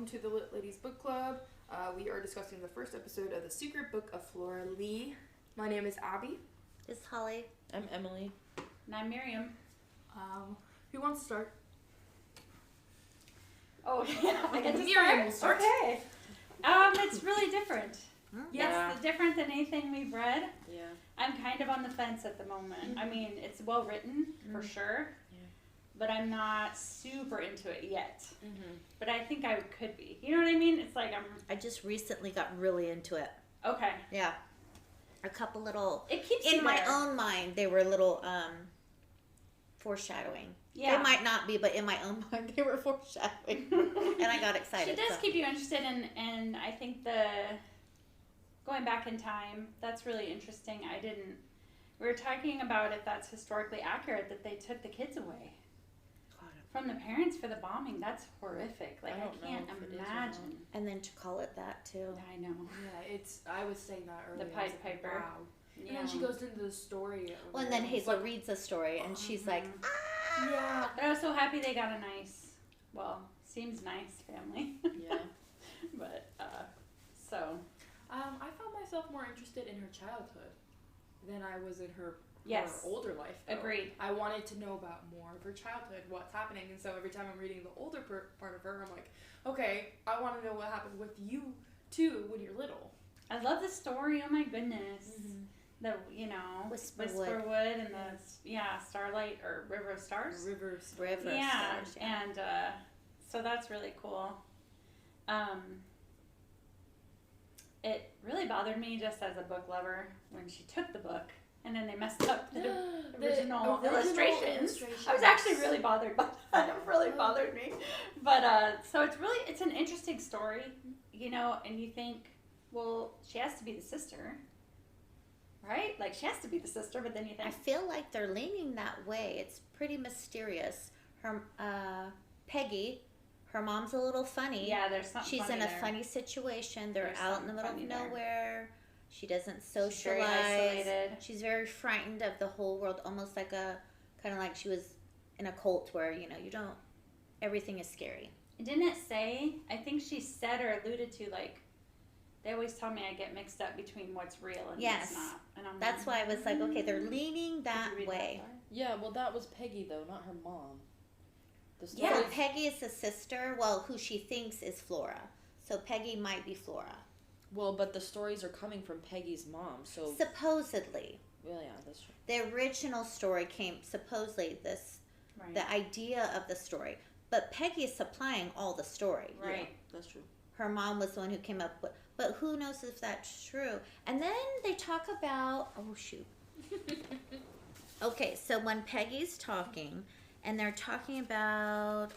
welcome to the Lit Ladies Book Club. We are discussing the first episode of The Secret Book of Flora Lea. My name is Abby. This is Holly. I'm Emily. And I'm Miriam. Who wants to start? Oh, yeah. I get to Miriam will start. Okay. It's really different. Yeah. It's different than anything we've read. Yeah. I'm kind of on the fence at the moment. I mean, it's well written, for sure. Yeah. But I'm not super into it yet. Mm-hmm. But I think I could be. You know what I mean? It's like I just recently got really into it. Okay. Yeah. A couple little... It keeps In you my there. own mind, they were little foreshadowing. Yeah. They might not be, but in my own mind, they were foreshadowing. And I got excited. She does keep you interested, and I think going back in time, that's really interesting. We were talking about if that's historically accurate, that they took the kids away from the parents for the bombing. That's horrific. Like, I can't imagine. And then to call it that, too. I know. Yeah, I was saying that earlier. The Pied Piper. Wow. Yeah. And then she goes into the story. Well, and then Hazel reads the story, and she's like, Yeah. But I was so happy they got a nice, seems nice family. Yeah. But, so. I found myself more interested in her childhood than I was in her Yes. older life. Though. Agreed. I wanted to know about more of her childhood, what's happening, and so every time I'm reading the older part of her, I'm like, okay, I want to know what happened with you too when you're little. I love the story. Oh my goodness. Mm-hmm. The, Whisperwood. and Starlight or River of Stars. River River Yeah, Stars, yeah. and so that's really cool. It really bothered me just as a book lover when she took the book and then they messed up the original illustrations. I was actually really bothered by that. It really bothered me. But so it's an interesting story, and you think, well, she has to be the sister, right? Like, she has to be the sister, but then you think... I feel like they're leaning that way. It's pretty mysterious. Her, Peggy, her mom's a little funny. Yeah, there's something She's funny in a there. funny situation. They're There's out in the middle of something funny there. nowhere. She doesn't She's very socialize. isolated. She's very frightened of the whole world, almost like kind of like she was in a cult where, everything is scary. Didn't it say, I think she said or alluded to, like, they always tell me I get mixed up between what's real and Yes. what's not. And I'm That's why I was like, okay, they're leaning that Did you read way. part? Yeah, well, that was Peggy, though, not her mom. The story Yeah, Peggy is the sister, who she thinks is Flora. So Peggy might be Flora. Well, but the stories are coming from Peggy's mom, so... Supposedly. Well, yeah, that's true. The original story came, supposedly, Right. the idea of the story. But Peggy is supplying all the story. Right. Yeah, that's true. Her mom was the one who came up with, but who knows if that's true. And then they talk about, oh shoot. Okay, so when Peggy's talking, and they're talking about,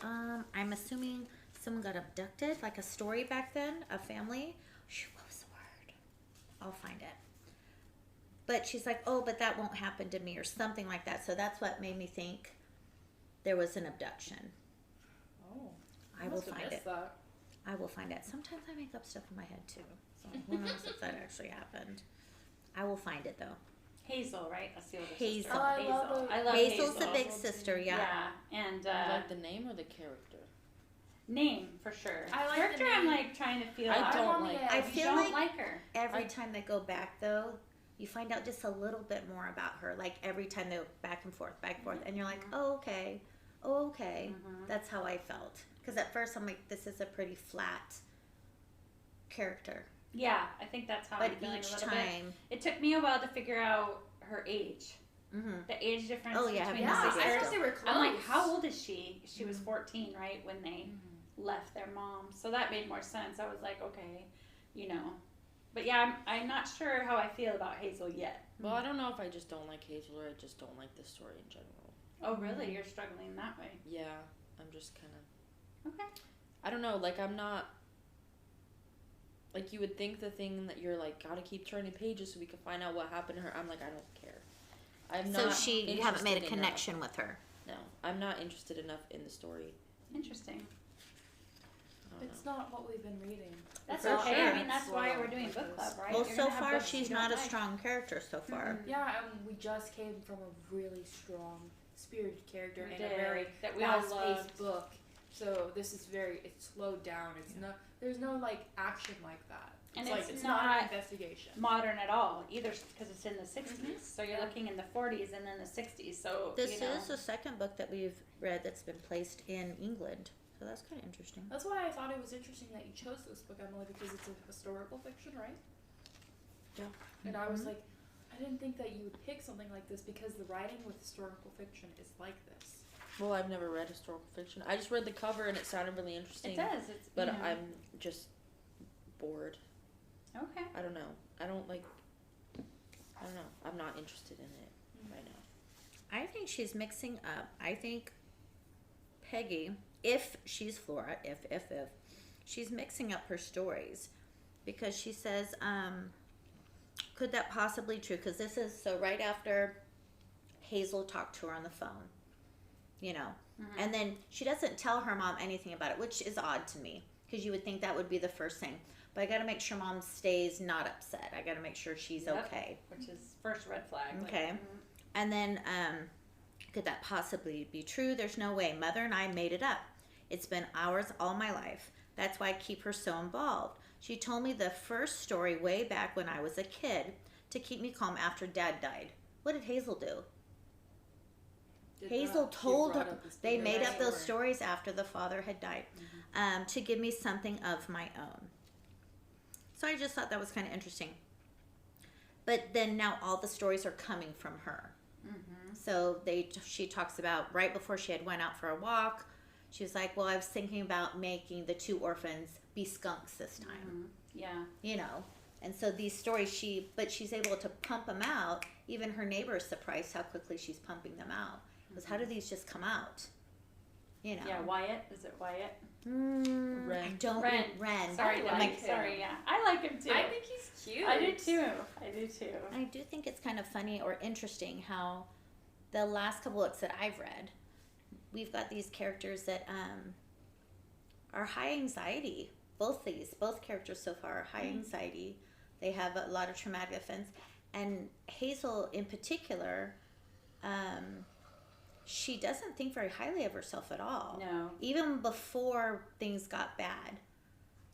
I'm assuming someone got abducted, like a story back then, a family. Shoot, what was the word? I'll find it. But she's like, oh, but that won't happen to me, or something like that. So that's what made me think there was an abduction. Oh. I will find it. That. I will find it. Sometimes I make up stuff in my head too. So who knows if that actually happened. I will find it though. Hazel, right? That's the older Hazel. sister. Oh, I Hazel. love I love Hazel's Hazel. the big sister, yeah. Yeah, and You like the name or the character? name for sure. I like Character, the I'm name. like trying to feel I out. don't I'm on like- the edge. I You feel don't like like her. every time they go back though, you find out just a little bit more about her. Like every time they go back and forth, and you're like, oh, okay. Oh, okay. Mhm. That's how I felt. Because at first I'm like, this is a pretty flat character. Yeah, I think that's how But I'm feeling each a little bit. time, It took me a while to figure out her age. mm-hmm. The age difference Oh, yeah, between having the Yeah, sisters. I thought they were close. I'm like, how old is she? She was Mhm. 14, right, when they left their mom. So that made more sense. I was like, okay, But yeah, I'm not sure how I feel about Hazel yet. Well, I don't know if I just don't like Hazel or I just don't like the story in general. Oh, really? You're struggling that way? Yeah, I'm just kind of... Okay. I don't know, like, I'm not... Like, you would think the thing that you're, like, gotta keep turning pages so we can find out what happened to her. I'm like, I don't care. I'm So not you haven't made a interested connection with her. enough. No, I'm not interested enough in the story. Interesting. I don't It's know. not what we've been reading. That's For okay. sure. I mean, that's why we're doing book club, right? Well, You're so gonna have far books she's you not a don't like. strong character so far. Yeah, we just came from a really strong, spirited character We in did, a very that we all fast-paced loved. book So this is it's slowed down. It's not. There's no like action like that. And It's it's not not an investigation. modern at all either, because it's in the 60s. So you're looking in the 40s and then the 60s. So This you know. is the second book that we've read that's been placed in England. So that's kind of interesting. That's why I thought it was interesting that you chose this book, Emily, because it's a historical fiction, right? Yeah. And I was like, I didn't think that you would pick something like this because the writing with historical fiction is like this. Well, I've never read historical fiction. I just read the cover and it sounded really interesting. It does. It's But you know. I'm just bored. Okay. I don't know. I don't know. I'm not interested in it right now. I think she's mixing up. I think Peggy, if she's Flora, if she's mixing up her stories, because she says, could that possibly true? Because this is so right after Hazel talked to her on the phone, you know, and then she doesn't tell her mom anything about it, which is odd to me because you would think that would be the first thing. But I got to make sure mom stays not upset. I got to make sure she's okay. Which is first red flag. Okay. Like, And then, could that possibly be true? There's no way. Mother and I made it up. It's been ours all my life. That's why I keep her so involved. She told me the first story way back when I was a kid to keep me calm after Dad died. What did Hazel do? Hazel told her, they made up those stories after the father had died, to give me something of my own. So I just thought that was kind of interesting. But then now all the stories are coming from her. So she talks about right before she had went out for a walk, she was like, well, I was thinking about making the two orphans be skunks this time. Yeah. You know, and so these stories she's able to pump them out. Even her neighbor is surprised how quickly she's pumping them out. Because how do these just come out? You know. Yeah, Wyatt. Is it Wyatt? I don't Ren. Ren. Sorry, I like Len. Sorry, yeah. I like him too. I think he's cute. I do too. I do too. I do think it's kind of funny or interesting how the last couple books that I've read, we've got these characters that are high anxiety. Both characters so far are high anxiety. They have a lot of traumatic events. And Hazel in particular, she doesn't think very highly of herself at all. No. Even before things got bad.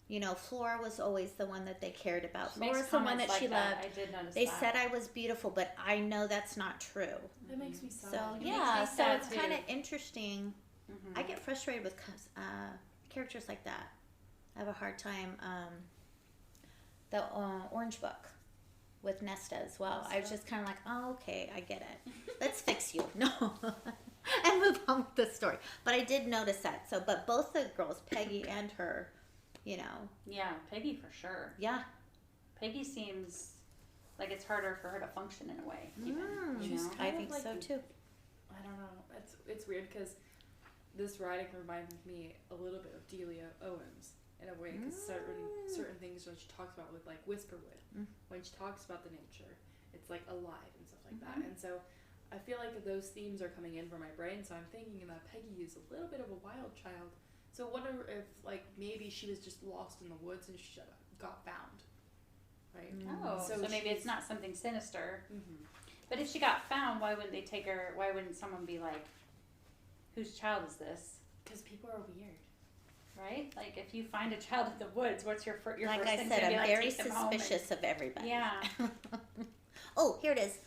You know, Flora was always the one that they cared about. She makes Flora's the one that comments she like that. loved. I did notice They that. said I was beautiful, but I know that's not true. That makes me sad. So It yeah, makes me so sad, it's too. kind of interesting. I get frustrated with characters like that. I have a hard time. The Orange Book with Nesta as well. I was just kind of like, oh, okay, I get it. Let's fix you. No. And move on with the story. But I did notice that. So, but both the girls, Peggy and her, you know. Yeah, Peggy for sure. Yeah. Peggy seems like it's harder for her to function in a way. Even, you She's know? I kind of think like so too. I don't know. It's weird because this writing reminds me a little bit of Delia Owens in a way because certain things that she talks about with like Whisperwood, when she talks about the nature, it's like alive and stuff like that. And so I feel like those themes are coming in for my brain. So I'm thinking that Peggy is a little bit of a wild child. So I wonder if like maybe she was just lost in the woods and she got found, right? Oh, so maybe it's not something sinister. But if she got found, why wouldn't they take her? Why wouldn't someone be like, whose child is this? Because people are weird. Right? Like, if you find a child in the woods, what's your first Like first I thing said, to be I'm like, very take them home and- suspicious of everybody. Yeah. Oh, here it is.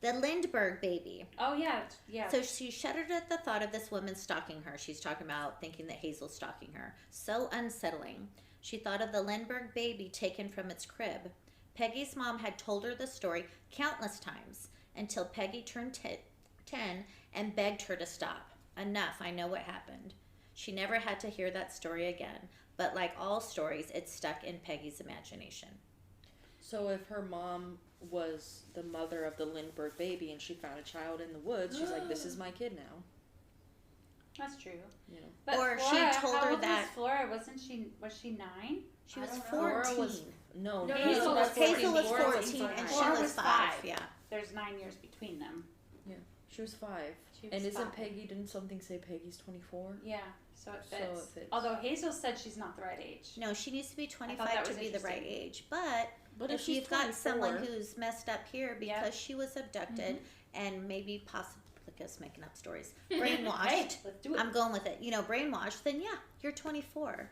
The Lindbergh baby. Oh, yeah. Yeah. So she shuddered at the thought of this woman stalking her. She's talking about thinking that Hazel's stalking her. So unsettling. She thought of the Lindbergh baby taken from its crib. Peggy's mom had told her the story countless times until Peggy turned 10 and begged her to stop. Enough, I know what happened. She never had to hear that story again. But like all stories, it stuck in Peggy's imagination. So if her mom was the mother of the Lindbergh baby and she found a child in the woods, she's like, this is my kid now. That's true. You know. But Or she Flora, told how her old that- was Flora? Was she 9? She was I don't know. 14. Flora was no. No, Hazel was Hazel was 14, 14 and she Flora was was 5. 5. Yeah. There's 9 years between them. She was 5. She was And isn't 5. Peggy? Didn't something say Peggy's 24? Yeah, so it So fits. it fits. Although Hazel said she's not the right age. No, she needs to be that 25 to was be the right interesting. age. But But if she's you've got someone 24, who's messed up here because Yeah. she was abducted and maybe possibly guess making up stories. Brainwashed. Hey, let's do it. I'm going with it. Brainwashed, then yeah, you're 24.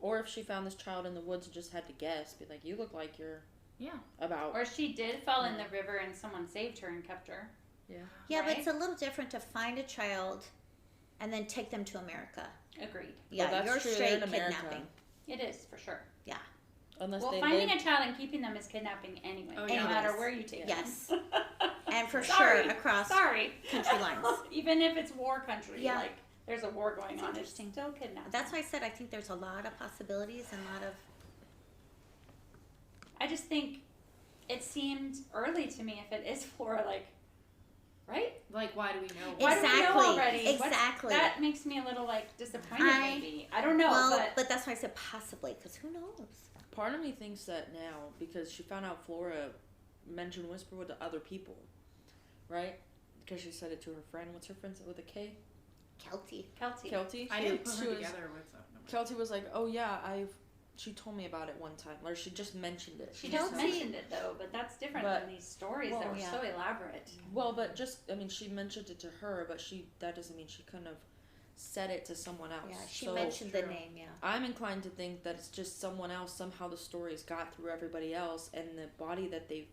Or if she found this child in the woods and just had to guess, be like, you look like you're about. Or she did fall in the river and someone saved her and kept her. Yeah, Right? but it's a little different to find a child and then take them to America. Agreed. Yeah, that's you're true, straight they're in America. kidnapping. It is, for sure. Unless Well, they finding live. a child and keeping them is kidnapping anyway. Oh, No yeah. matter where you take Yes. them. And for Sorry. sure across Sorry. country lines. Even if it's war country, Yeah. like there's a war going That's on, interesting. it's still kidnapping. That's why I said I think there's a lot of possibilities and a lot of... I just think it seemed early to me if it is Flora, like, right? Like, why do we know? Why do we know Exactly. already? Exactly. That makes me a little like disappointed. I- Maybe I don't know, well, but that's why I said possibly, because who knows? Part of me thinks that now, because she found out Flora mentioned Whisperwood to other people, right? Because she said it to her friend. What's her friend with a K? Kelty. Kelty. Kelty. I didn't put She her was- together with them. Kelty was like, oh yeah, she told me about it one time. Or she just mentioned it. She just Kelty- mentioned it though, but that's different But- than these stories well, that were yeah. so elaborate. Well, but she mentioned it to her, but that doesn't mean she couldn't have said it to someone else. Yeah, she So mentioned the true. name, yeah. I'm inclined to think that it's just someone else. Somehow the stories got through everybody else, and the body that the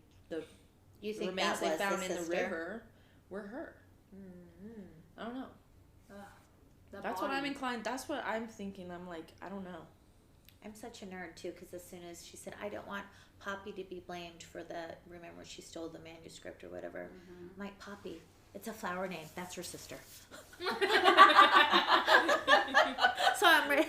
You think remains that was they found the in the sister? river were her. Mm-hmm. I don't know. The That's what I'm body. inclined. That's what I'm thinking. I'm like, I don't know. I'm such a nerd too, because as soon as she said, I don't want Poppy to be blamed for remember she stole the manuscript or whatever. Mm-hmm. I'm like, Poppy, it's a flower name. That's her sister. So I'm ready.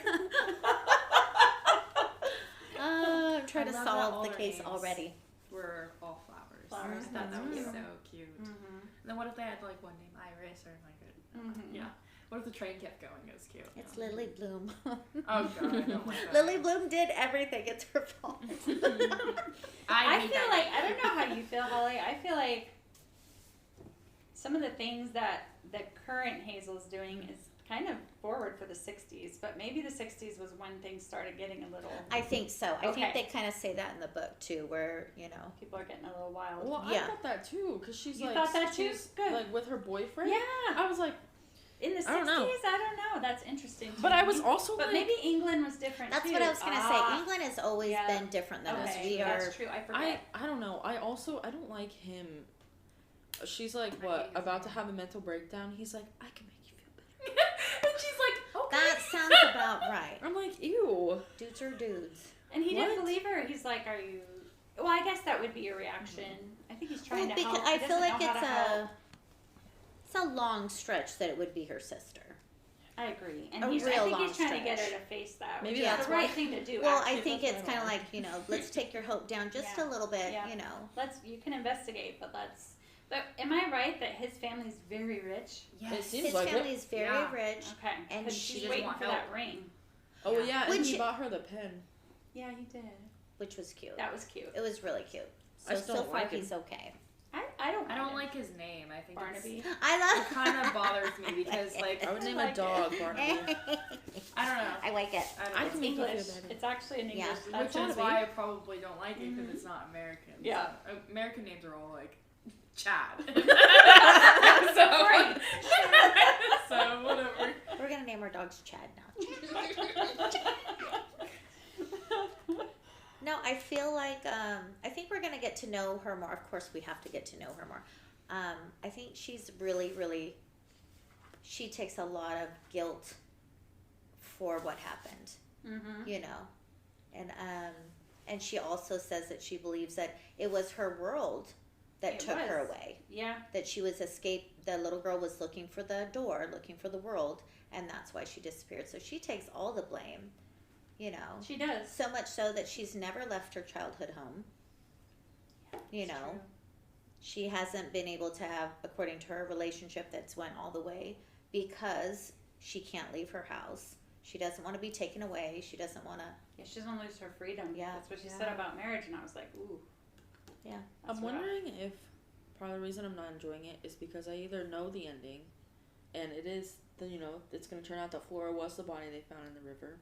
I'm trying I to love that solve all the their case names already. We're all flowers. Flowers, I thought that was cute. so cute. Mm-hmm. And then what if they had like one name Iris or like Mm-hmm. yeah. What if the train kept going? It was cute. It's Lily Bloom. Oh god, I don't like that. Lily Bloom did everything. It's her fault. I hate feel that like name. I don't know how you feel, Holly. I feel like some of the things that the current Hazel's doing is kind of forward for the 60s, but maybe the 60s was when things started getting a little. I think so. I think Okay. they kind of say that in the book too, where People are getting a little wild. Well, Yeah. I thought that too, because she's You like, thought that too? she's Good. like with her boyfriend. Yeah. I was like, In the 60s, I don't know. I don't know. That's interesting. to but I me. was also But like, maybe England was different that's too. what I was gonna Ah, say. England has always yeah. been different than us. Okay, We are. that's true. I forget. I don't know. I don't like him. She's like, I what, hate his about to name. have a mental breakdown? He's like, I can make you feel better. And she's like, okay. That sounds about right. I'm like, ew. Dudes are dudes. And he didn't What? believe her. He's like, "Are you?" Well, I guess that would be your reaction. I think he's trying Well, to because help. I He feel doesn't like know how to help. it's a long stretch that it would be her sister. I agree, and a I real think long he's trying to get her stretch. to face that. Maybe Which that's is the why- right thing to do. Well, actually. I think that's it's what I kind of like, let's take your hope down just Yeah. a little bit, Yeah. You can investigate, but let's. But am I right that his family's very rich? It seems His like it. family is very Yeah. rich. Okay, And because she she's doesn't waiting want for help. that ring. Oh, yeah, and Which- he bought her the pen. Yeah, he did. Which was cute. That was cute. It was really cute. I So still so don't far like him. he's okay. I don't. I don't him. like his name. I think Barnaby. I It love. kind of bothers me because like I would name like a dog Barnaby. I don't know. I like it. I don't I know. It's can make you feel English. better. It's actually an Yeah. English. Which That's is Barnaby. why I probably don't like it because Mhm. it's not American. Yeah. So, American names are all like Chad. That's great. So whatever. We're gonna name our dogs Chad now. No, I feel like I think we're gonna get to know her more. Of course, we have to get to know her more. I think she's really, really. She takes a lot of guilt for what happened, Mm-hmm. and she also says that she believes that it was her world that It took her was. away. Yeah. That she was escaped. The little girl was looking for the door, looking for the world, and that's why she disappeared. So she takes all the blame. She does. So much so that she's never left her childhood home. It's true. She hasn't been able to have, according to her, a relationship that's went all the way because she can't leave her house. She doesn't want to be taken away. She doesn't want to. Yeah, she doesn't lose her freedom. Yeah. That's what she Yeah. said about marriage, and I was like, ooh. Yeah. That's I'm rough. wondering if part of the reason I'm not enjoying it is because I either know the ending, and it is it's going to turn out that Flora was the body they found in the river,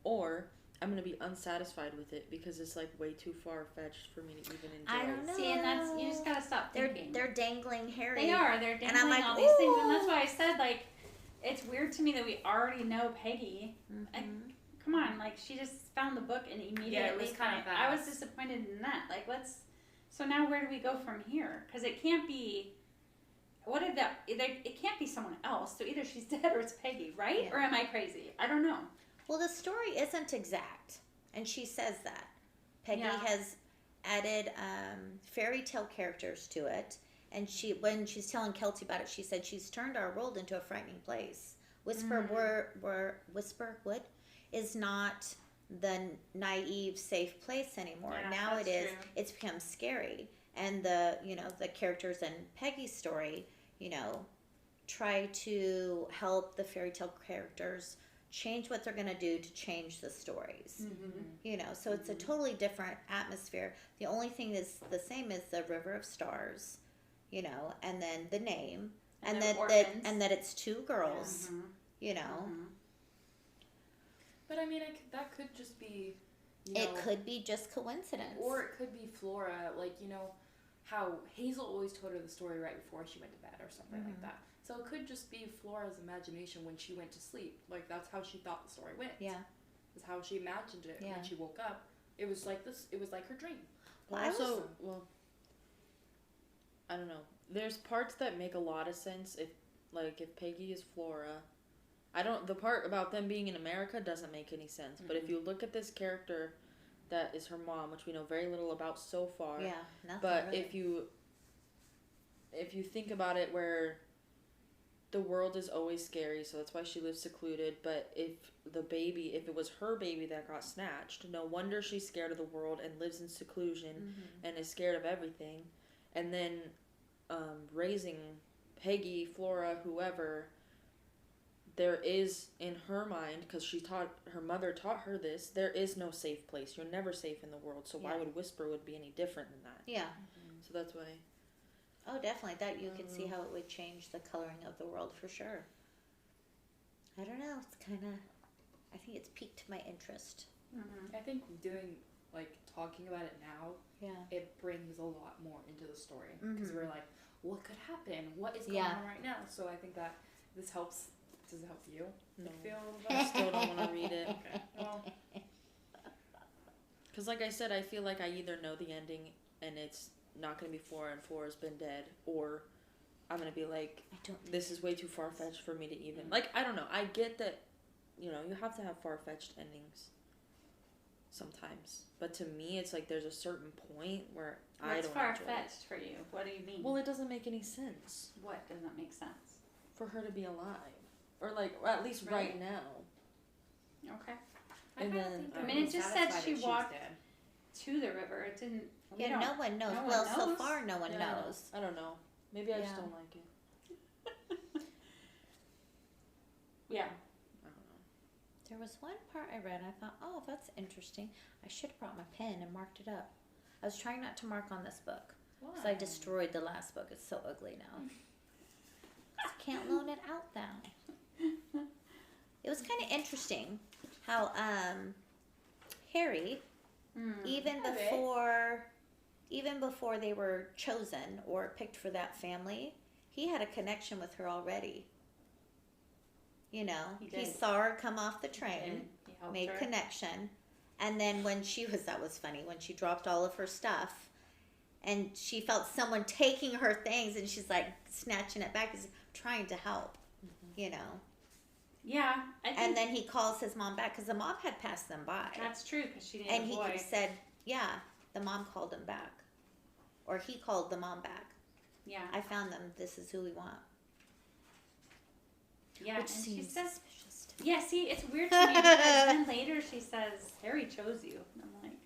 or I'm gonna be unsatisfied with it because it's like way too far fetched for me to even enjoy. I don't know. See, and that's, you just gotta stop thinking. They're dangling Harry. They're dangling I'm like, all these things, and that's why I said, like, it's weird to me that we already know Peggy. Like, come on, like, she just found the book and immediately. Yeah, it was kind of I was fast. disappointed in that. Like, so now where do we go from here? Because it can't be. It can't be someone else. So either she's dead or it's Peggy, right? Yeah. Or am I crazy? I don't know. Well, the story isn't exact, and she says that. Peggy Yeah. has added fairy tale characters to it, and when she's telling Kelty about it, she said she's turned our world into a frightening place. Whisperwood is not the naive, safe place anymore. Yeah, now that's it is. true. It's become scary, and the characters in Peggy's story, try to help the fairy tale characters change what they're going to do to change the stories. So it's a totally different atmosphere. The only thing is the same is the River of Stars, and then the name, and they're that orphans. and that it's two girls, But I mean, that could just be. It could be just coincidence. Or it could be Flora, like, how Hazel always told her the story right before she went to bed or something like that. So it could just be Flora's imagination when she went to sleep. Like, that's how she thought the story went. Yeah. Is how she imagined it when she woke up. It was like this. It was like her dream. Well, I don't know. There's parts that make a lot of sense if Peggy is Flora. The part about them being in America doesn't make any sense. But if you look at this character that is her mom, which we know very little about so far. Yeah, nothing But really. if you think about it, where the world is always scary, so that's why she lives secluded. But if it was her baby that got snatched, no wonder she's scared of the world and lives in seclusion and is scared of everything. And then raising Peggy, Flora, whoever, there is in her mind, because her mother taught her this, there is no safe place. You're never safe in the world. So why would Whisperwood be any different than that? Yeah. So that's why. Oh, definitely. That you could see how it would change the coloring of the world for sure. I don't know. It's I think it's piqued my interest. I think talking about it now, it brings a lot more into the story. Because we're like, what could happen? What is going on right now? So I think that this helps. Does it help you? No. Feel I still don't want to read it. Okay. Well, because like I said, I feel like I either know the ending and it's not going to be Flora and Flora's been dead, or I'm going to be like, this is way too far-fetched for me to even... Like, I don't know. I get that, you have to have far-fetched endings sometimes. But to me, it's like there's a certain point where I What's don't far-fetched for you? What do you mean? Well, it doesn't make any sense. What doesn't make sense? For her to be alive. Or at least right now. Okay. I mean, it just said she walked to the river. It didn't... Yeah, no one knows. So far, no one knows. I don't know. Maybe I just don't like it. Yeah. I don't know. There was one part I read and I thought, oh, that's interesting. I should have brought my pen and marked it up. I was trying not to mark on this book. Because I destroyed the last book. It's so ugly now. I can't loan it out now. It was kind of interesting how Harry, even before they were chosen or picked for that family, he had a connection with her already. He saw her come off the train, made connection, and then that was funny, when she dropped all of her stuff, and she felt someone taking her things, and she's like snatching it back, is trying to help, Yeah. And then he calls his mom back, because the mom had passed them by. That's true, because she didn't And have a boy. he said, yeah, the mom called him back. Or he called the mom back. Yeah. I found them. This is who we want. Yeah, Which and seems she says... suspicious to me. Yeah, see, it's weird to me, because then later she says, Harry chose you. And I'm like...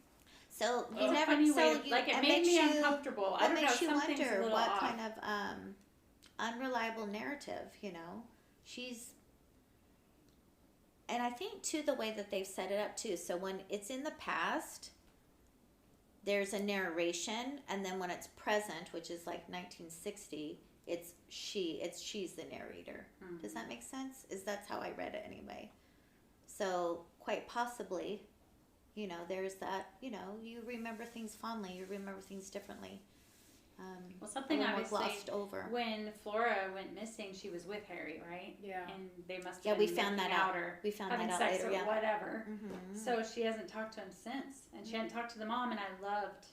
So It's you a never... funny So way, you, like, it it made makes me you, uncomfortable. I It don't know, makes you something's a wonder little what off. kind of unreliable narrative, She's... And I think, too, the way that they've set it up, too. So when it's in the past, there's a narration. And then when it's present, which is like 1960, she's the narrator. Mm-hmm. Does that make sense? That's how I read it anyway. So quite possibly You know, there's that, you know, you remember things fondly, you remember things differently. Well, something a little more obviously glossed over. when Flora went missing, she was with Harry, right? Yeah. And they must have Yeah, been we found that making out. or We found having that out sex later, or yeah. whatever. Mm-hmm. So she hasn't talked to him since, and she hadn't talked to the mom. And I loved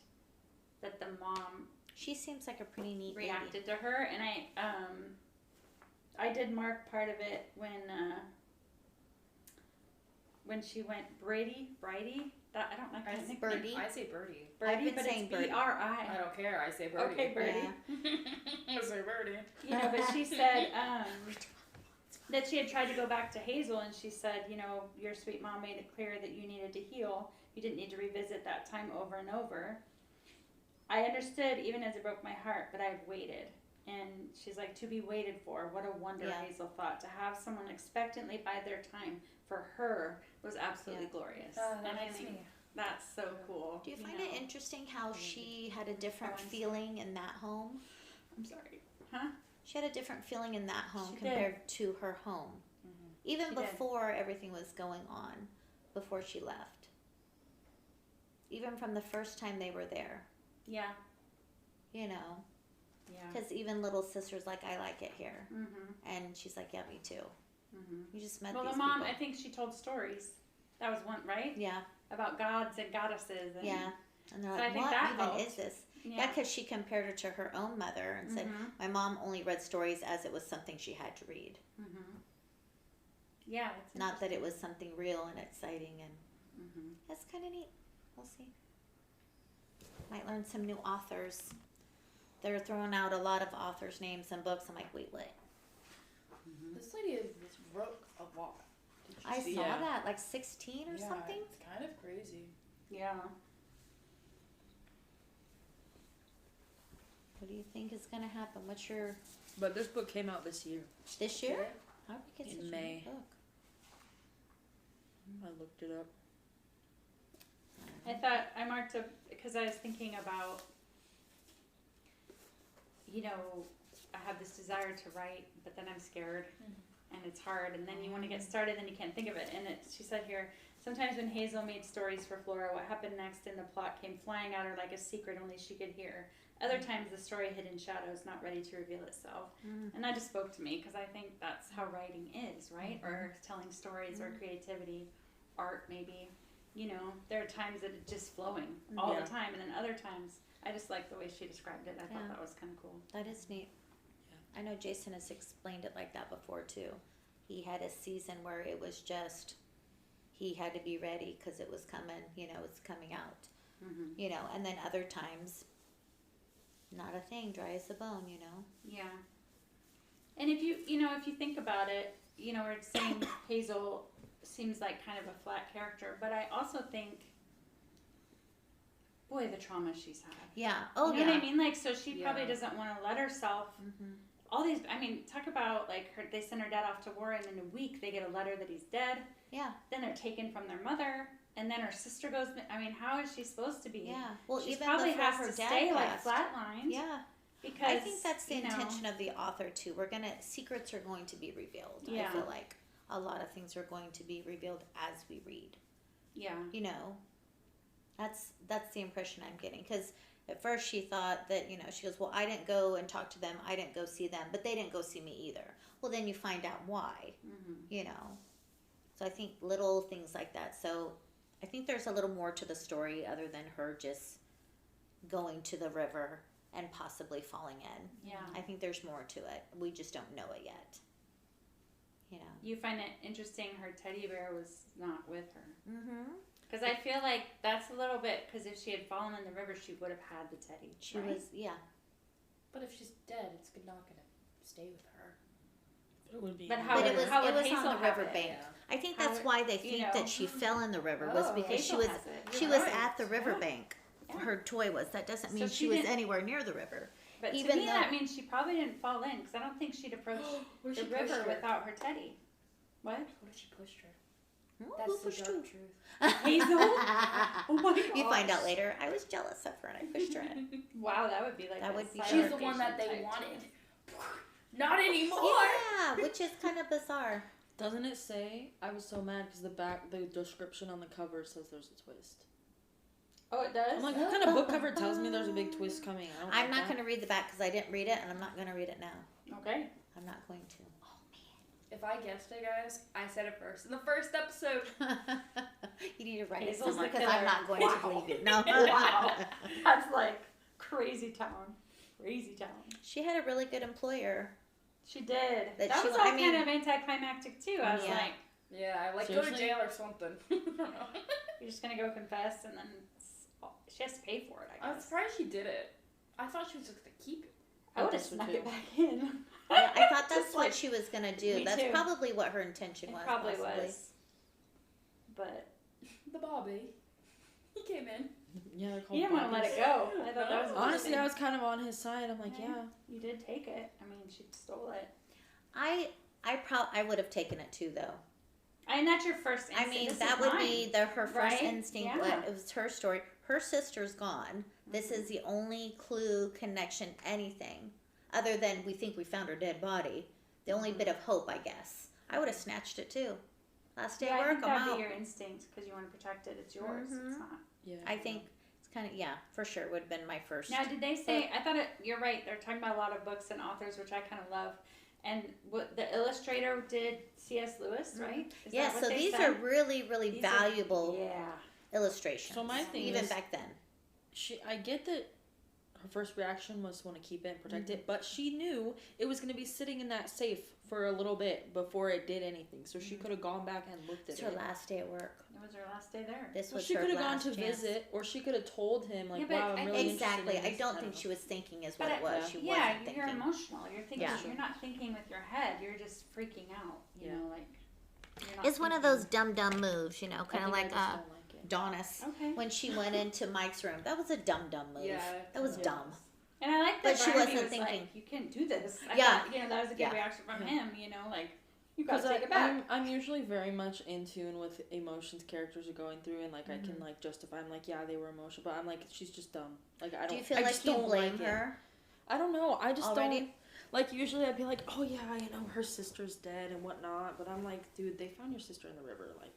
that the mom She seems like a pretty neat lady. reacted to her, and I did mark part of it when she went Brady. That I don't like that nickname. Birdie. I say Birdie. I've Birdie, been but saying it's Birdie. I B-R-I. don't care. I say Birdie. Okay, Birdie. I say Birdie. You know, but she said that she had tried to go back to Hazel, and she said, you know, your sweet mom made it clear that you needed to heal. You didn't need to revisit that time over and over. I understood even as it broke my heart, but I've waited. And she's like, to be waited for. What a wonder, Yeah. Hazel thought. To have someone expectantly bide their time for her was absolutely glorious. That And I makes think me. that's so cool. Do you find know? it interesting how she had a different Owens. feeling in that home? I'm sorry. Huh? She had a different feeling in that home She compared to her home. Mhm. Even She did. before everything was going on, before she left. Even from the first time they were there, Yeah. you know. Yeah. Because even little sister's like, I like it here. Mm-hmm. And she's like, yeah, me too. Mm-hmm. You just met Well, these the mom, people. I think she told stories. That was one, right? Yeah, About gods and goddesses. And, yeah. And they're So I like, think what that even helped. is this? Yeah, Yeah. because she compared her to her own mother and said, Mhm. my mom only read stories as it was something she had to read. Mm-hmm. Yeah. That's Not that it was something real and exciting, and Mm-hmm. that's kind of neat. We'll see. Might learn some new authors. They're throwing out a lot of authors' names and books. I'm like, wait, what? This lady wrote a lot. Did you I see? saw Yeah. that, like 16 or Yeah, something. It's kind of crazy. Yeah. What do you think is going to happen? What's your, But this book came out this year. this year? How did we get In such May. a new book? I looked it up. I thought I marked up because I was thinking about, you know, I have this desire to write, but then I'm scared and it's hard. And then you want to get started, then you can't think of it. And she said here, sometimes when Hazel made stories for Flora, what happened next in the plot came flying at her like a secret only she could hear. Other times the story hid in shadows, not ready to reveal itself. And that just spoke to me because I think that's how writing is, right? Or telling stories or creativity, art maybe. You know, there are times that it's just flowing all Yeah. the time, and then other times I just like the way she described it. I thought Yeah. that was kind of cool. That is neat. I know Jason has explained it like that before too. He had a season where it was just, he had to be ready because it was coming, you know, it's coming out, Mm-hmm. you know, and then other times, not a thing, dry as a bone, you know. Yeah. And if you think about it, you know, we're saying Hazel seems like kind of a flat character, but I also think, boy, the trauma she's had. Yeah. Oh, you know yeah. what I mean? Like, so she probably Yeah. doesn't want to let herself. Mm-hmm. All these, I mean, talk about like they send her dad off to war, and in a week they get a letter that he's dead. Yeah. Then they're taken from their mother, and then her sister goes. I mean, how is she supposed to be? Yeah. Well, She even probably before has her to dad stay passed. like flatlined. Yeah. Because I think that's the you know, intention of the author too. Secrets are going to be revealed. Yeah. I feel like a lot of things are going to be revealed as we read. Yeah. You know, that's the impression I'm getting. Because at first she thought that, you know, she goes, well, I didn't go and talk to them. I didn't go see them, but they didn't go see me either. Well, then you find out why. Mm-hmm. You know. So I think little things like that. So I think there's a little more to the story other than her just going to the river and possibly falling in. Yeah. I think there's more to it. We just don't know it yet. You know. You find it interesting her teddy bear was not with her. Mm-hmm. Because I feel like that's a little bit, because if she had fallen in the river, she would have had the teddy. She right? was, yeah. But if she's dead, it's not gonna stay with her. It would be. But how But would, it was how it would was Hazel on the have river it? bank. I think that's How- why they you think know. that she fell in the river was Oh, because Hazel she was has it. she You're was right. at the Yeah. riverbank. Yeah. Her toy was. That doesn't So mean she she was didn't- anywhere near the river. But Even to me, though- that means she probably didn't fall in, because I don't think she'd approach Where the she pushed river her. without her teddy. What? What if she pushed her? Who That's the pushed dark who? truth. Hazel? Oh my gosh. You find out later. I was jealous of her and I pushed her in. Wow, that would be like That a would be She's the cyber one that they patient type wanted. too. Not anymore. Yeah, which is kind of bizarre. Doesn't it say? I was so mad because the description on the cover says there's a twist. Oh, it does? I'm like, what kind of book cover tells me there's a big twist coming? I'm not going to read the back because I didn't read it, and I'm not going to read it now. Okay. I'm not going to. If I guessed it, guys, I said it first in the first episode. You need to write it Hazel's somewhere the because I'm killer. not going Wow. to believe you. No. Wow. That's like crazy town. Crazy town. She had a really good employer. She did. That That she- was all I mean- kind of anticlimactic too. I was Yeah. like, Yeah, like go Seriously? to jail or something. I don't know. you're just gonna go confess and then she has to pay for it, I I'm guess. surprised she did it. I thought she was just gonna keep it. I would have That's what snuck too. it back in. Yeah, I thought that's Just what like, she was going to do. me That's too. probably what her intention it was. probably possibly. was. But The Bobby. He came in. Yeah, they're you called didn't want to let it go. I thought that was Honestly, interesting. I was kind of on his side. I'm like, Okay. yeah. You did take it. I mean, she stole it. I would have taken it too, though. And that's your first instinct. I mean, This that is would mine. be her first right? instinct. Yeah. But it was her story. Her sister's gone. This is the only clue, connection, anything, other than we think we found her dead body. The only bit of hope, I guess. I would have snatched it too. Last day Yeah, of I work, think I'm that'd out. be your instinct because you want to protect it. It's yours. Mhm. It's not. Yeah. I think it's kind of, yeah, for sure would have been my first. Now, did they say? I thought you're right. They're talking about a lot of books and authors, which I kind of love. And what the illustrator did, C.S. Lewis, right? Is Yeah, that what so they these said? are really, really These are- valuable Yeah. illustrations. So my thing even is- back then. I get that her first reaction was to want to keep it and protect it, but she knew it was going to be sitting in that safe for a little bit before it did anything. So she could have gone back and looked at It's her it. last day at work. It was her last day there. This Well, was she her could have gone last to chance. visit, or she could have told him, like, Yeah, but wow, I'm I- really Exactly. interested in I this. don't know. think she was thinking is But what it was. She yeah, wasn't you're thinking. emotional. You're thinking. Yeah. You're not thinking with your head. You're just freaking out. You Yeah. know, like. You're not It's one of thinking. those dumb moves, you know, I kind of think like I just don't like it. Donis Okay. when she went into Mike's room. That was a dumb move. Yeah. That was Yeah. dumb. And I like that But she Barnaby wasn't was thinking. like, you can't do this. I Yeah. thought, that was a good Yeah. reaction from Yeah. him, like, you gotta Because take it back. I'm usually very much in tune with emotions characters are going through, and like I can like justify. I'm like, yeah, they were emotional, but I'm like, she's just dumb. Like I don't. Do you feel I like just you don't blame like it. her? I don't know. I just Already? don't. Like usually I'd be like, oh yeah, her sister's dead and whatnot. But I'm like, dude, they found your sister in the river. Like,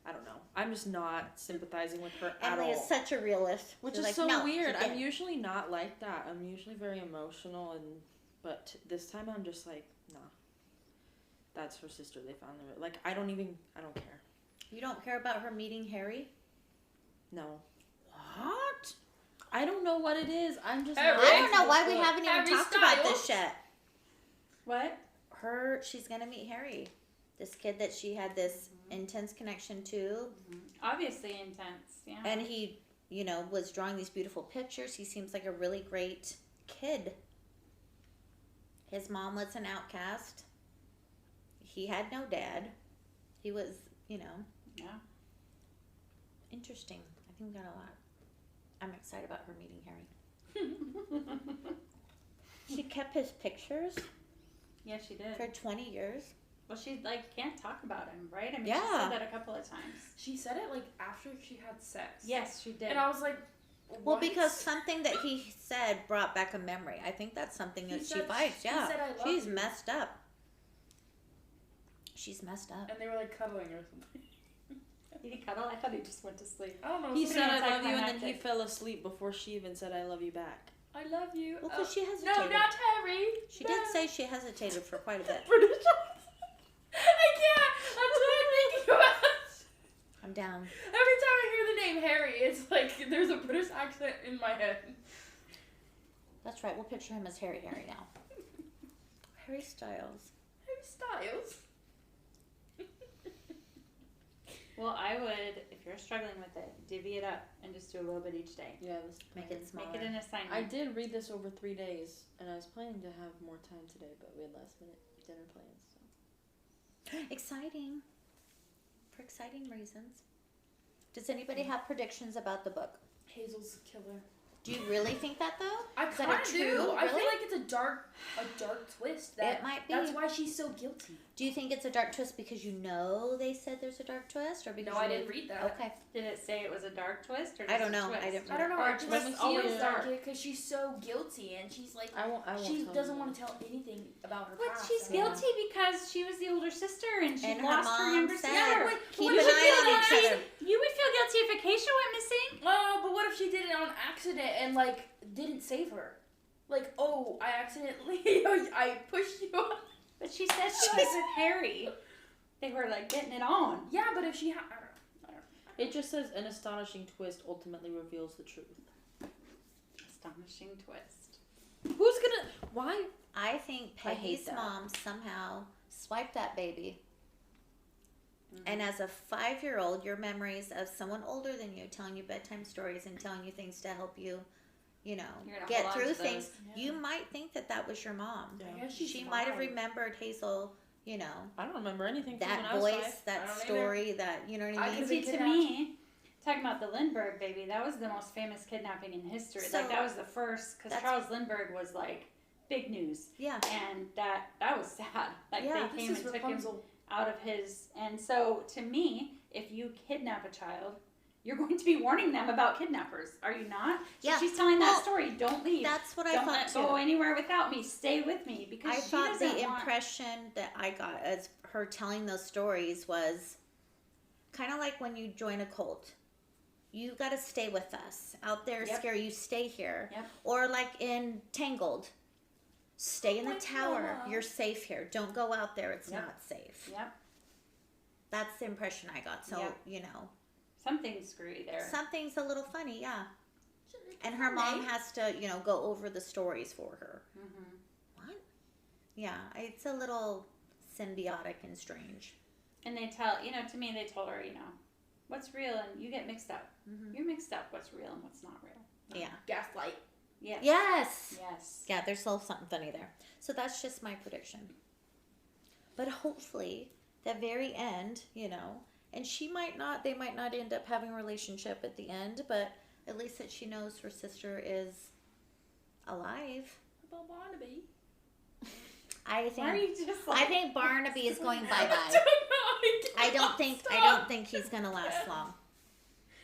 I don't know. I'm just not sympathizing with her at Emily all. is such a realist. Which She's is like, so "No, weird. she I'm didn't." usually not like that. I'm usually very emotional, but this time I'm just like, nah. That's her sister. They found her. Like I don't care. You don't care about her meeting Harry? No. What? I don't know what it is. I'm just. Harry. not I don't know why we into it. haven't even Harry talked about Styles. this yet. What? She's gonna meet Harry, this kid that she had this intense connection to, Obviously intense, yeah. and he, was drawing these beautiful pictures. He seems like a really great kid. His mom was an outcast. He had no dad. He was, Yeah. interesting. I think we got a lot. I'm excited about her meeting Harry. She kept his pictures Yeah, she did. for 20 years. Well, she can't talk about him, right? I mean, she Yeah. said that a couple of times. She said it after she had sex. Yes, she did. And I was like, Well, what? because something that he said brought back a memory. I think that's something He that she said- fights. he Yeah, said, "I love she's you." messed up. She's messed up. And they were cuddling or something. Did he cuddle? I thought he just went to sleep. I don't know. He something said I love you, and then he anticlimactic. fell asleep before she even said I love you back. I love you. Well, because she No, hesitated. not Harry. She did say she hesitated for quite a bit. British. I can't. That's what I'm thinking about. I'm down. Every time I hear the name Harry, it's like there's a British accent in my head. That's right. We'll picture him as Harry now. Harry Styles. Harry Styles. Well, I would, if you're struggling with it, divvy it up and just do a little bit each day. Yeah, Make it smaller. Make it an assignment. I did read this over 3 days, and I was planning to have more time today, but we had last minute dinner plans. So. Exciting. For exciting reasons. Does anybody have predictions about the book? Hazel's a killer. Do you really think that though? I Is that kind a of do. true- I feel really? like it's a dark twist. That It might be. That's why why she's so guilty. Do you think it's a dark twist because you know they said there's a dark twist, or because No, I didn't read that. Okay. Did it say it was a dark twist or just I don't know. A twist? I didn't. I don't know. Or It it just was always feels dark. dark because she's so guilty and she's like, I won't she tell doesn't you. want to tell anything about her But past. she's I mean, guilty because she was the older sister and she And her lost her mom younger said, sister. but keep what an if she eye on did each it? other. You would feel guilty if Acacia went missing. Oh, but what if she did it on accident and like didn't save her? Like, oh, I accidentally, I pushed you. But she said she was with Harry. They were like getting it on. Yeah, but if she, I don't know. It just says an astonishing twist ultimately reveals the truth. Astonishing twist. Who's gonna? Why? I think I hate Peggy's that. mom somehow swiped that baby. Mm-hmm. And as a 5-year-old, your memories of someone older than you telling you bedtime stories and telling you things to help you, You're gonna get hold on through to things. those. Yeah. You might think that was your mom. Yeah. I guess she's She might have 5. remembered Hazel, I don't remember anything from that when I was voice, 5. I that don't story, that, you know what I I mean? could See, be to kidnapped. me, talking about the Lindbergh baby, that was the most famous kidnapping in history. So- like that was the first, because That's- Charles Lindbergh was like big news, Yeah. and that was sad. Like Yeah, they came This and is took him Rapunzel. out of his. And so, to me, if you kidnap a child, you're going to be warning them about kidnappers, are you not? So Yeah. she's telling Well, that story. Don't leave. That's what I Don't thought go too. anywhere without me. Stay with me because I she thought doesn't the want. impression that I got as her telling those stories was kind of like when you join a cult. You got to stay with us. Out there, Yep. scary, you stay here. Yep. Or like in Tangled, stay in the Like tower. Mama. You're safe here. Don't go out there. It's Yep. not safe. Yep. That's the impression I got. So, Yep. Something's screwy there. something's a little funny, yeah. And her mom has to, go over the stories for her. Mm-hmm. What? Yeah, it's a little symbiotic and strange. And they tell, to me, they told her, what's real, and you get mixed up. Mhm. You're mixed up what's real and what's not real. Yeah. Gaslight. Yes. Yes. Yes. Yeah, there's still something funny there. So that's just my prediction. But hopefully, the very end, and they might not end up having a relationship at the end, but at least that she knows her sister is alive. About Barnaby. I Why are think you just like... I think Barnaby is going bye bye. I don't think he's gonna last long.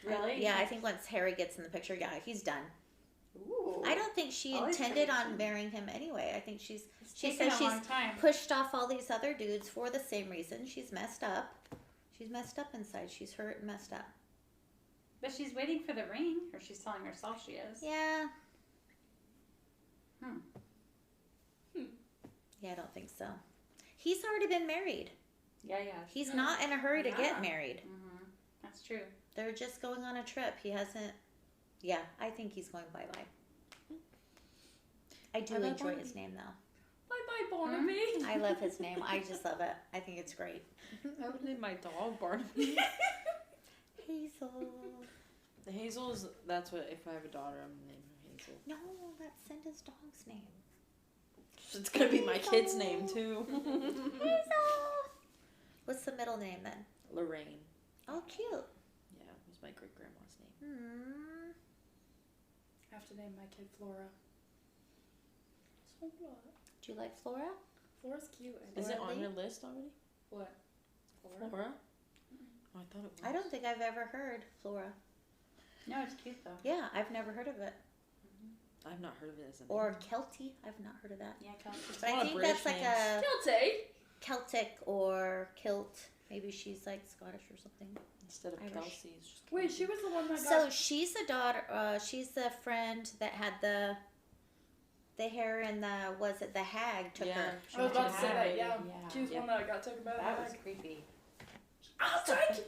Really? Yeah, I think once Harry gets in the picture, yeah, he's done. Ooh. I don't think she Always intended on prediction. marrying him anyway. I think she It's she taken says a she's long time. pushed off all these other dudes for the same reason. She's messed up. She's messed up inside. She's hurt and messed up. But she's waiting for the ring, or she's telling herself she is. Yeah. Hmm. Yeah, I don't think so. He's already been married. Yeah. He's not in a hurry to Yeah. get married. Mm-hmm. That's true. They're just going on a trip. He hasn't. Yeah, I think he's going bye bye. I do Bye-bye, enjoy Barnaby. his name though. Bye bye, Barnaby. I love his name. I just love it. I think it's great. I would name my dog Barnaby. Hazel. Hazel's. That's what. If I have a daughter, I'm gonna name her Hazel. No, that's Cinda's dog's name. It's gonna be my kid's name too. Hazel. What's the middle name then? Lorraine. Oh, cute. Yeah, it was my great grandma's name. Hmm. I have to name my kid Flora. So what? Do you like Flora? Flora's cute. Is it Flora on Lea? your list already? What? Flora? Flora? Oh, I thought it was. I don't think I've ever heard Flora. No, it's cute though. Yeah, I've never heard of it. I've not heard of it as a name. Or Kelty. I've not heard of that. Yeah, Kelsey. But a lot I of think British that's like names. a Guilty. Celtic or kilt. Maybe she's like Scottish or something. Instead of Irish. Kelsey, it's just Wait, Kelsey. she was the one that So got. she's the daughter. She's the friend that had the hair and the hag took Yeah, her. she I was went about to the say hag that. lady. Yeah. Yeah. She was the one that got taken by the That was hag. creepy. I was like,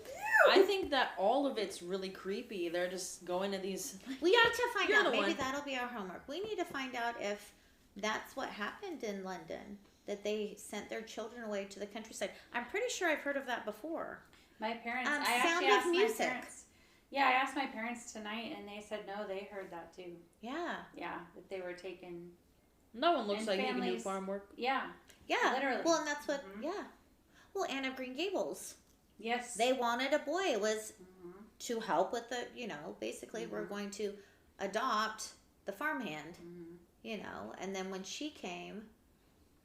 I think that all of it's really creepy. They're just going to these. We have to find You're out. the Maybe one. that'll be our homework. We need to find out if that's what happened in London. That they sent their children away to the countryside. I'm pretty sure I've heard of that before. My parents. Sound I actually of asked Music. my parents. Yeah, I asked my parents tonight, and they said no. They heard that too. Yeah. Yeah, that they were taken. No one looks And like he can do families- farm work. Yeah. Yeah. Literally. Well, and that's what. Mhm. Yeah. Well, Anne of Green Gables. Yes. They wanted a boy. It was Mhm. to help with the. Basically, we're Mhm. going to adopt the farmhand. Mhm. And then when she came,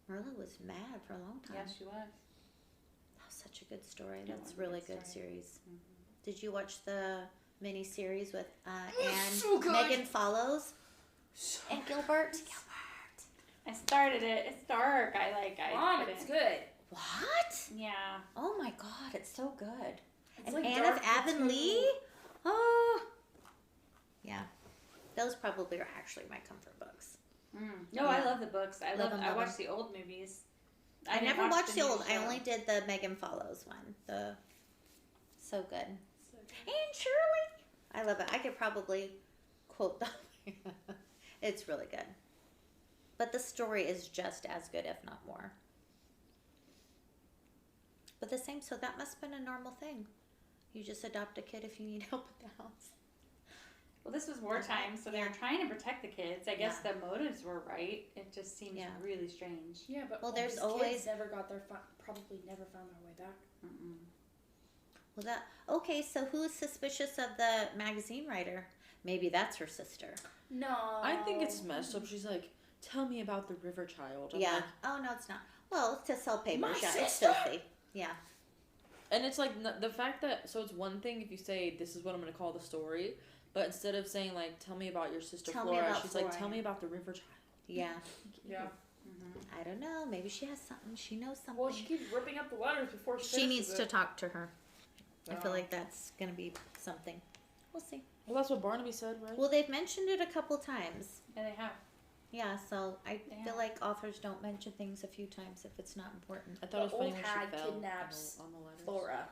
Merla was mad for a long time. Yeah, she was. That was such a good story. It That's was a a really good good story. series. Mhm. Did you watch the mini series with Anne, so good. Megan Follows, and Gilbert? I started it. It's dark. I Mom, couldn't. it's good. What? Yeah. Oh my God, it's so good. It's And like Anne dark of Avonlea? too. Oh. Yeah. Those probably are actually my comfort books. No, I love the books. I Love 'em, I love watched the old movies. I didn't never watch watched the new old. I show. only did the Megan Follows one. So good. So good. And Shirley. I love it. I could probably quote them. It's really good. But the story is just as good, if not more. But the same, so that must have been a normal thing. You just adopt a kid if you need help with the house. Well, this was wartime, so they were Yeah. trying to protect the kids. I guess the motives were right. It just seems Yeah. really strange. Yeah, but Well, all there's these always- kids never got their probably never found their way back. Mm-mm. Well, okay, so who's suspicious of the magazine writer? Maybe that's her sister. No, I think it's messed up. She's like, tell me about the river child. I'm Yeah. like, Oh, no, it's not. Well, to sell papers. My Yeah, it's sister? filthy. Yeah. and it's like the fact that, so it's one thing if you say, this is what I'm going to call the story, but instead of saying like, tell me about your sister Tell me Flora, about she's Flora, like, tell yeah. me about the river child. Yeah. Yeah. Mm-hmm. I don't know. Maybe she has something. She knows something. Well, she keeps ripping up the letters before she She finishes needs to it. talk to her. I feel Oh. like that's going to be something. We'll see. Well, that's what Barnaby said, right? Well, they've mentioned it a couple times. Yeah, they have. Yeah, so I Yeah. feel like authors don't mention things a few times if it's not important. I thought it was The funny old when hag she fell kidnaps on the letters. Flora.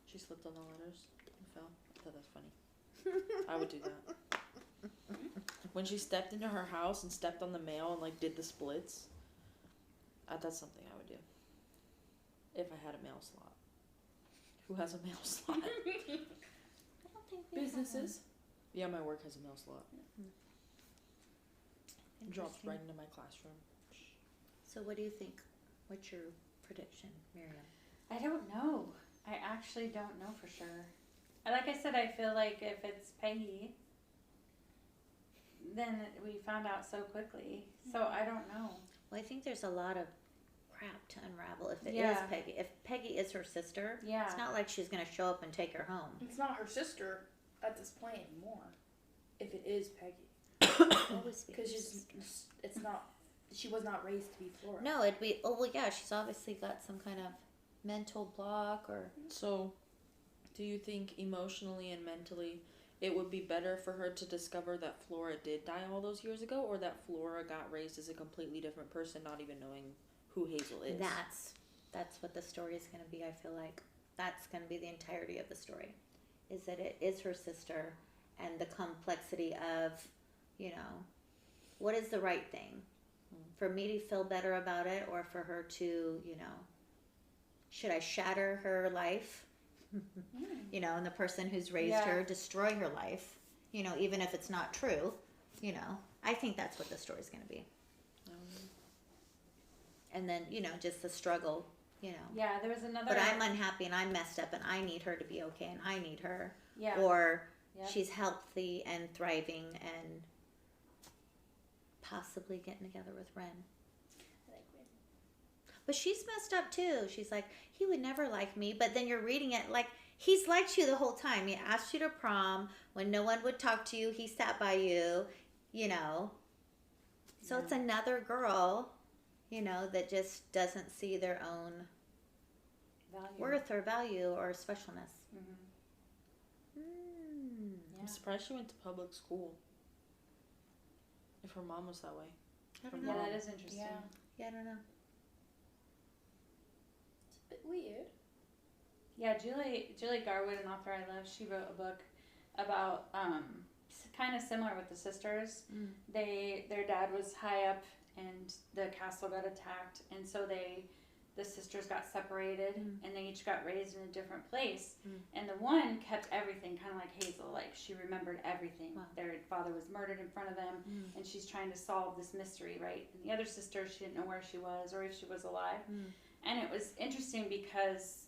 She slipped on the letters and fell. I thought that was funny. I would do that. When she stepped into her house and stepped on the mail and like did the splits, that's something I would do. If I had a mail slot. Who has a mail slot? I don't think we have Businesses. Yeah, my work has a mail slot. one. Drops Interesting. right into my classroom. So what do you think? What's your prediction, Miriam? I don't know. I actually don't know for sure. Like I said, I feel like if it's Peggy, then we found out so quickly. So I don't know. Well, I think there's a lot of crap to unravel if it is Yeah. Peggy. If Peggy is her sister, Yeah. it's not like she's going to show up and take her home. It's not her sister at this point anymore. If it is Peggy, Always be her because sister. it's not. She was not raised to be Flora. No, it'd be. Oh well, yeah. She's obviously got some kind of mental block or. So, do you think emotionally and mentally it would be better for her to discover that Flora did die all those years ago, or that Flora got raised as a completely different person, not even knowing who Hazel is? That's what the story is going to be. I feel like that's going to be the entirety of the story, is that it is her sister, and the complexity of, what is the right thing, for me to feel better about it, or for her to, should I shatter her life, and the person who's raised her, destroy her life, even if it's not true, I think that's what the story's going to be. And then, just the struggle, Yeah, there was another. But I'm unhappy and I'm messed up and I need her to be okay and I need her. Yeah. Or Yep. she's healthy and thriving and possibly getting together with Ren. But she's messed up too. She's like, he would never like me. But then you're reading it like, he's liked you the whole time. He asked you to prom. When no one would talk to you, he sat by you, So it's another girl, that just doesn't see their own Value. worth or value or specialness. Mm-hmm. I'm surprised she went to public school. If her mom was that way. I don't Yeah, know. that is interesting. Yeah, I don't know. It's a bit weird. Yeah, Julie Garwood, an author I love, she wrote a book about kind of similar with the sisters. Mm. Their dad was high up and the castle got attacked, and so the sisters got separated and they each got raised in a different place. And the one kept everything, kind of like Hazel, like she remembered everything. Wow. Their father was murdered in front of them and she's trying to solve this mystery, right? And the other sister, she didn't know where she was or if she was alive. And it was interesting because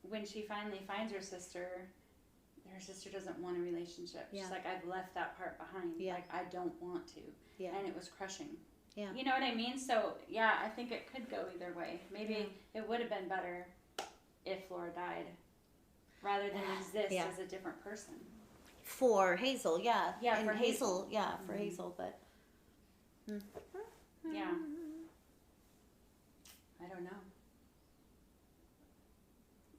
when she finally finds her sister doesn't want a relationship. Yeah. She's like, I've left that part behind. Yeah. Like, I don't want to. Yeah. And it was crushing. Yeah. You know what I mean? So, yeah, I think it could go either way. Maybe it would have been better if Flora died rather than exist as a different person. For Hazel, yeah. Yeah, and for Hazel. Yeah, for Mhm. Hazel, but. Yeah. I don't know.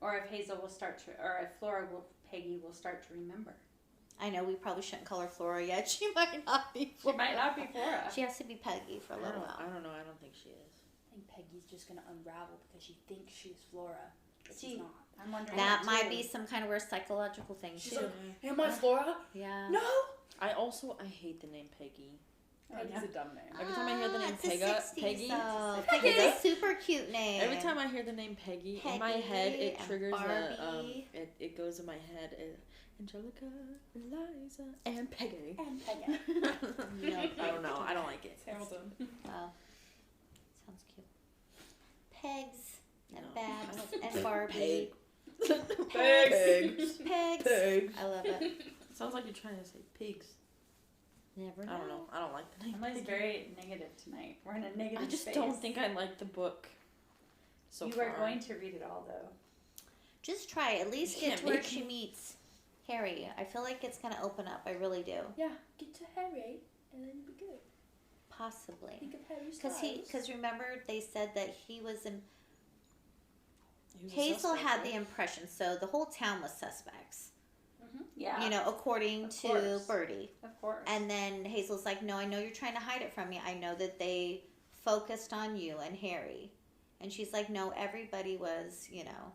Or if Hazel will start to, or if Peggy will start to remember. I know we probably shouldn't call her Flora yet. She might not be She Flora. might not be Flora. She has to be Peggy for a little while. I don't know. I don't think she is. I think Peggy's just gonna unravel because she thinks she's Flora, but See, she's not. I'm wondering That too. might be some kind of weird psychological thing She's too. like, am I Flora? Yeah. No. I hate the name Peggy. Peggy's a dumb name. Every time I hear the name It's the Peggy, 60s, though. Peggy. Peggy's a super cute name. every time I hear the name Peggy, in my head it and triggers Barbie. it goes in my head. Angelica, Eliza, and Peggy. And Peggy. No, I don't know. I don't like it. It's Hamilton. Wow. Sounds cute. Pegs and No, Babs I don't- and Barbie. Pegs. Pegs. Pegs. I love it. Sounds like you're trying to say pigs. Never know. I don't know. I don't like the name. Emily's Peggy. very negative tonight. We're in a negative I just space. don't think I like the book. So you far. are going to read it all, though. Just try it. At least You get can't to where make she meets Harry. I feel like it's gonna open up. I really do. Yeah, get to Harry, and then you'll be good. Possibly. Think of Harry's Because remember they said that he was in. He was a Hazel suspect, had right? the impression, so the whole town was suspects. Yeah. You know, according Of to course. Birdie. Of course. And then Hazel's like, no, I know you're trying to hide it from me. I know that they focused on you and Harry. And she's like, no, everybody was, you know.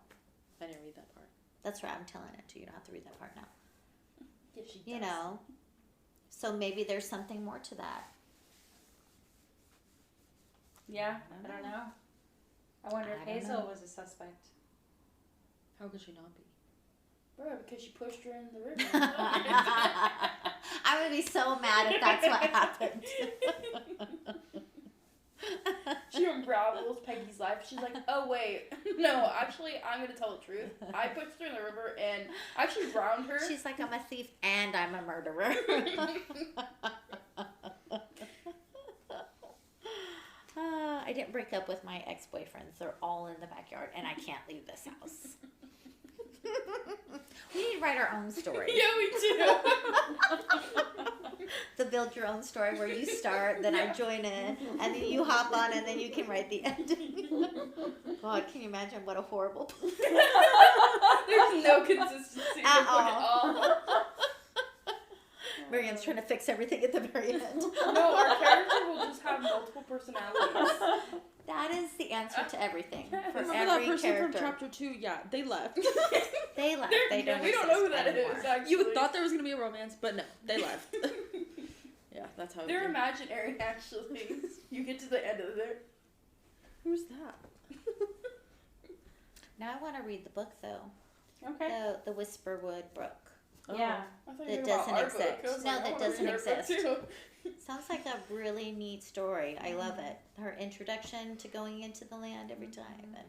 I didn't read that part. That's right, I'm telling it to you. You don't have to read that part now. Yeah, she does. You know. So maybe there's something more to that. Yeah, I don't know. I wonder if I don't Hazel know. was a suspect. How could she not be? Bro, because she pushed her in the river. I would be so mad if that's what happened. She unravels Peggy's life. She's like, oh wait, no, actually, I'm gonna tell the truth. I pushed her in the river and I actually drowned her. She's like, I'm a thief and I'm a murderer. I didn't break up with my ex-boyfriends. They're all in the backyard and I can't leave this house. We need to write our own story. Yeah, we do. The build your own story where you start, then I join in, and then you hop on, and then you can write the ending. God, can you imagine what a horrible There's no consistency At in the book at all. Miriam's trying to fix everything at the very end. No, our character will just have multiple personalities. That is the answer to everything. For Remember every that person character. from chapter 2? Yeah, they left. They left. They don't we don't know who that anymore. is, actually. You thought there was gonna be a romance, but no, they left. Yeah, that's how. They're it imaginary, actually. You get to the end of it. Who's that? Now I want to read the book, though. Okay. The Whisperwood Brook. Yeah. I thought That you were doesn't about our book. exist. I was No, like, I that wanna doesn't read our book exist. too. Sounds like a really neat story. I love it. Her introduction to going into the land every time. And,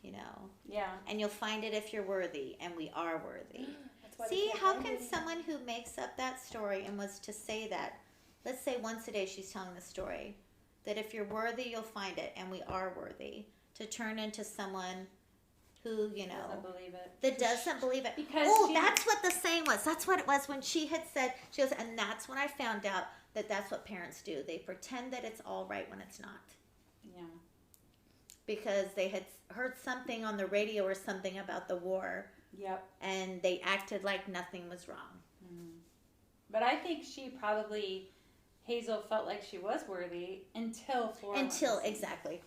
you know. Yeah. And you'll find it if you're worthy. And we are worthy. That's why they See, can't how find can anything. someone who makes up that story and was to say that, let's say once a day she's telling the story, that if you're worthy, you'll find it, and we are worthy, to turn into someone who, you know, Doesn't believe it. that doesn't believe it. Because Oh, she- that's what the saying was. That's what it was when she had said, she goes, and that's when I found out that that's what parents do. They pretend that it's all right when it's not. Yeah. Because they had heard something on the radio or something about the war, Yep. and they acted like nothing was wrong. But I think Hazel felt like she was worthy until Flora. went missing. Exactly.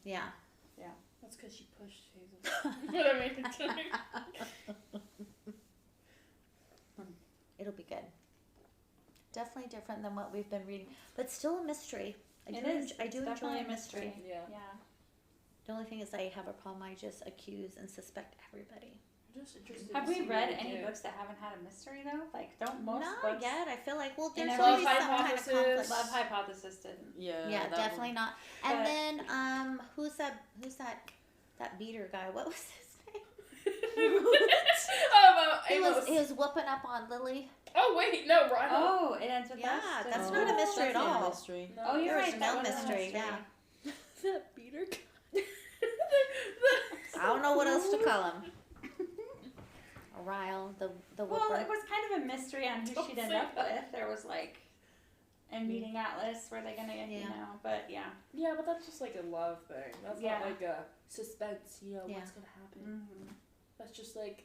Yeah. That's because she pushed Hazel. But I mean, It'll be good. Definitely different than what we've been reading, but still a mystery. I do It's enjoy definitely a mystery. yeah. Yeah. The only thing is I have a problem. I just accuse and suspect everybody. I'm just interested Have to see we what read they any do. books that haven't had a mystery though? Like, don't most Not books? yet. I feel like, well, And there's Love always some kind of Hypothesis. conflict. Love Hypothesis didn't. Yeah. Yeah, that definitely one. not. And But- then, who's that beater guy? What was his name? Oh, He Amos. was whooping up on Lily. Oh wait, no, Ryan. Oh, it ends with Yeah, us. that's Oh, not a mystery that's at not a all. mystery. No. Oh, you're There's right. no That wasn't a mystery, yeah. That beater. I don't know what else to call him. Ryle, the Well, whooper. it was kind of a mystery on who Don't she'd end say up with. There was like, and meeting Atlas, were they gonna get, Yeah. but yeah. Yeah, but that's just like a love thing. That's Yeah. not like a suspense, Yeah. what's gonna happen. Mm-hmm. That's just like,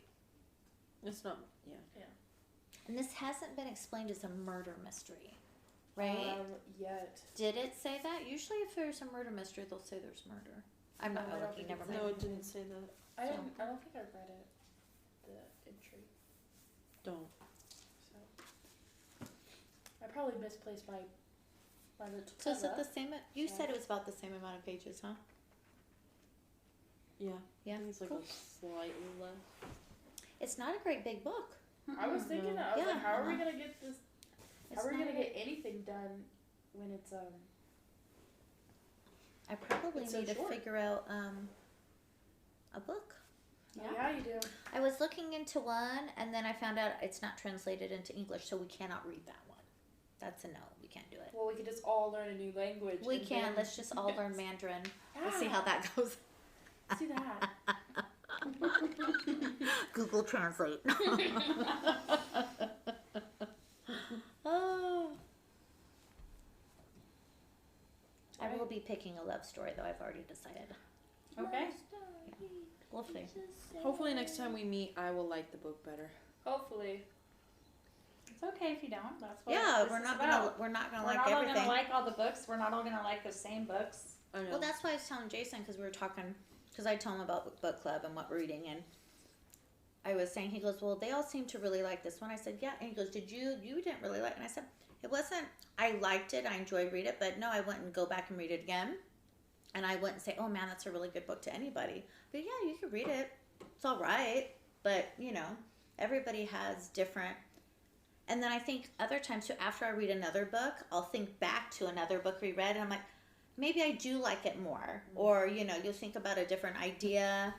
It's not. Yeah. And this hasn't been explained as a murder mystery, right? Yet. Did it say that? Usually if there's a murder mystery, they'll say there's murder. I'm not I don't looking, think never it mind. No, it didn't say that. I don't think I read it. The entry. Don't. So I probably misplaced my little So is it cover. the same? You said it was about the same amount of pages, huh? Yeah. Yeah. I think it's like Cool. a slightly less. It's not a great big book. I was thinking that. I was Yeah, like, how are we uh-huh. gonna get this? It's How are we not gonna a- get anything done when it's I probably It's so need to short. figure out a book. Yeah, you do. I was looking into one, and then I found out it's not translated into English, so we cannot read that one. That's a no. We can't do it. Well, we could just all learn a new language. We and can. then- Let's just all learn Mandarin. Yeah. We'll see how that goes. See that. Google Translate. Oh. I will be picking a love story, though. I've already decided. Okay. We'll see. Hopefully next time we meet, I will like the book better. Hopefully. It's okay if you don't. That's what Yeah, this we're is not about. gonna we're not gonna We're like not all everything. gonna like all the books. We're not all gonna like the same books. I know. Well, that's why I was telling Jason, because we were talking, because I told him about book club and what we're reading, and I was saying, he goes, well, they all seem to really like this one. I said, yeah. And he goes, you didn't really like it? And I said, it wasn't, I liked it, I enjoyed reading it, but no, I wouldn't go back and read it again. And I wouldn't say, oh man, that's a really good book to anybody. But yeah, you could read it. It's all right. But, everybody has different. And then I think other times too, after I read another book, I'll think back to another book we read, and I'm like, maybe I do like it more. Or, you'll think about a different idea,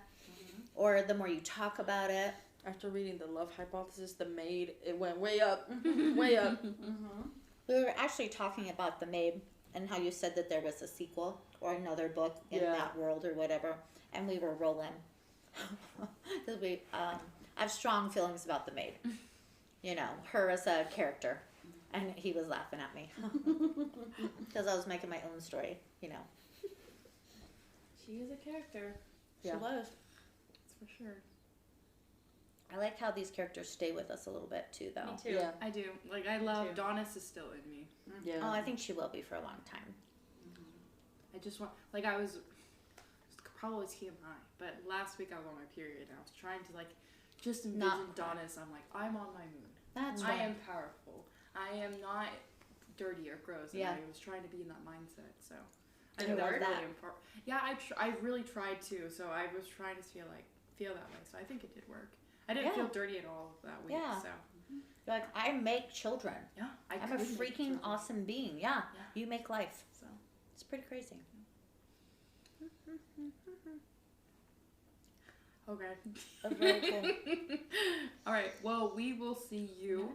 or the more you talk about it. After reading The Love Hypothesis, The Maid, it went way up. Way up. Mm-hmm. We were actually talking about The Maid and how you said that there was a sequel or another book in Yeah. that world or whatever, and we were rolling. 'Cause I have strong feelings about The Maid. Her as a character. And he was laughing at me. Because I was making my own story, She is a character. Yeah. She was. That's for sure. I like how these characters stay with us a little bit too, though. Me too. Yeah. I do. Like, I love too. Donis is still in me. Yeah. Oh, I think she will be for a long time. I just want, like, I was probably TMI, but last week I was on my period and I was trying to, like, just envision Not- Donis. I'm like, I'm on my moon. That's I right. am powerful. I am not dirty or gross. And Yeah. I was trying to be in that mindset. So I You think that was were really that. important. Yeah, I really tried to. So I was trying to feel that way. So I think it did work. I didn't Yeah. feel dirty at all that week. Yeah. So You're like, I make children. yeah, I'm a could make freaking children. awesome being. Yeah. Yeah. You make life. So It's pretty crazy. okay. That's very cool. All right. Well, we will see you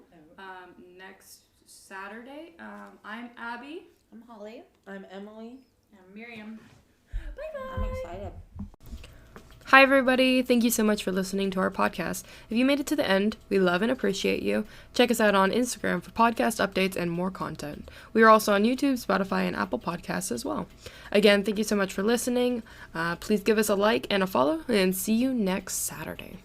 next Saturday. I'm Abby. I'm Holly. I'm Emily. And Miriam. I'm excited. Hi, everybody. Thank you so much for listening to our podcast. If you made it to the end, we love and appreciate you. Check us out on Instagram for podcast updates and more content. We are also on YouTube, Spotify, and Apple Podcasts as well. Again, thank you so much for listening. Please give us a like and a follow, and see you next Saturday.